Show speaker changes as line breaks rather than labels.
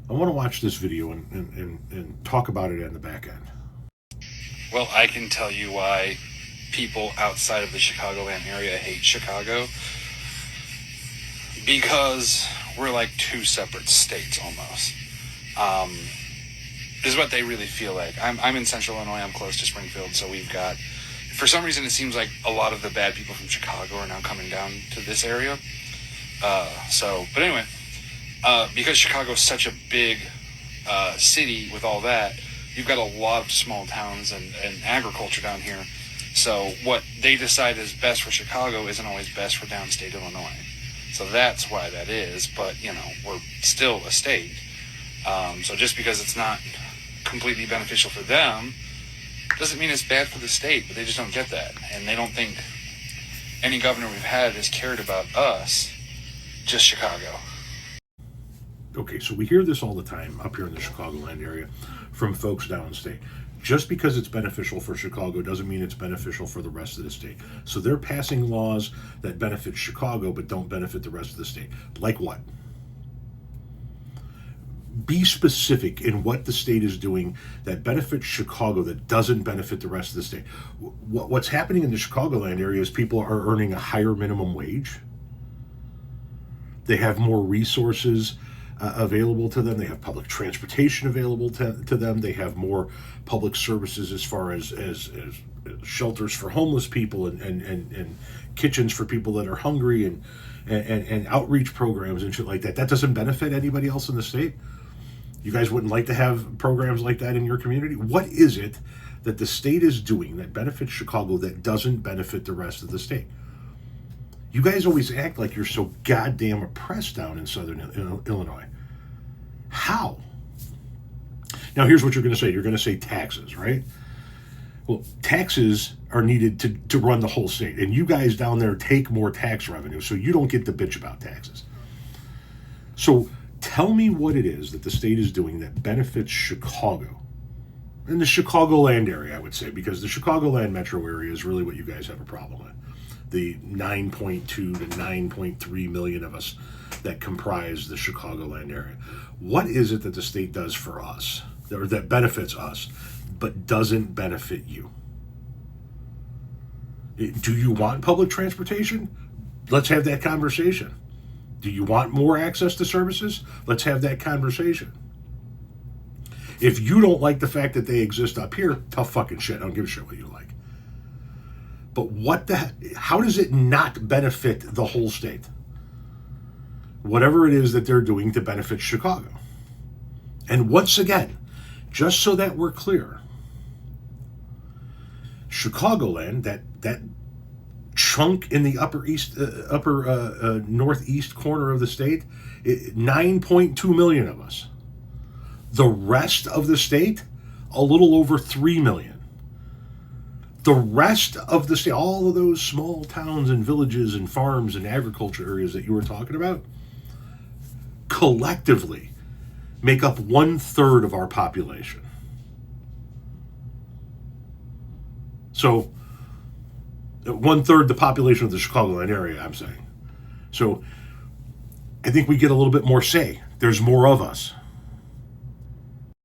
I want to watch this video and talk about it on the back end.
Well, I can tell you why people outside of the Chicagoland area hate Chicago. Because we're like two separate states almost. Is what they really feel like. I'm in Central Illinois. I'm close to Springfield, so we've got. For some reason, it seems like a lot of the bad people from Chicago are now coming down to this area. But anyway, because Chicago is such a big city with all that, you've got a lot of small towns and agriculture down here. So what they decide is best for Chicago isn't always best for downstate Illinois. So that's why that is. But, we're still a state. So just because it's not completely beneficial for them doesn't mean it's bad for the state, but they just don't get that. And they don't think any governor we've had has cared about us, just Chicago.
Okay, so we hear this all the time up here in the Chicagoland area from folks downstate. Just because it's beneficial for Chicago doesn't mean it's beneficial for the rest of the state. So they're passing laws that benefit Chicago but don't benefit the rest of the state. Like what? Be specific in what the state is doing that benefits Chicago that doesn't benefit the rest of the state. What's happening in the Chicagoland area is people are earning a higher minimum wage. They have more resources available to them. They have public transportation available to them. They have more public services as far as shelters for homeless people and kitchens for people that are hungry and outreach programs and shit like that. That doesn't benefit anybody else in the state. You guys wouldn't like to have programs like that in your community? What is it that the state is doing that benefits Chicago that doesn't benefit the rest of the state? You guys always act like you're so goddamn oppressed down in southern Illinois. How? Now, here's what you're going to say. You're going to say taxes, right? Well, taxes are needed to run the whole state. And you guys down there take more tax revenue, so you don't get to bitch about taxes. So tell me what it is that the state is doing that benefits Chicago. In the Chicagoland area, I would say, because the Chicagoland metro area is really what you guys have a problem with. The 9.2 to 9.3 million of us that comprise the Chicagoland area. What is it that the state does for us, or that benefits us, but doesn't benefit you? Do you want public transportation? Let's have that conversation. Do you want more access to services? Let's have that conversation. If you don't like the fact that they exist up here, tough fucking shit. I don't give a shit what you like. But how does it not benefit the whole state? Whatever it is that they're doing to benefit Chicago. And once again, just so that we're clear, Chicagoland, that chunk in the upper northeast corner of the state, 9.2 million of us. The rest of the state, a little over 3 million. The rest of the state, all of those small towns and villages and farms and agriculture areas that you were talking about, collectively make up 1/3 of our population. So, 1/3 the population of the Chicagoland area, I'm saying. So, I think we get a little bit more say. There's more of us.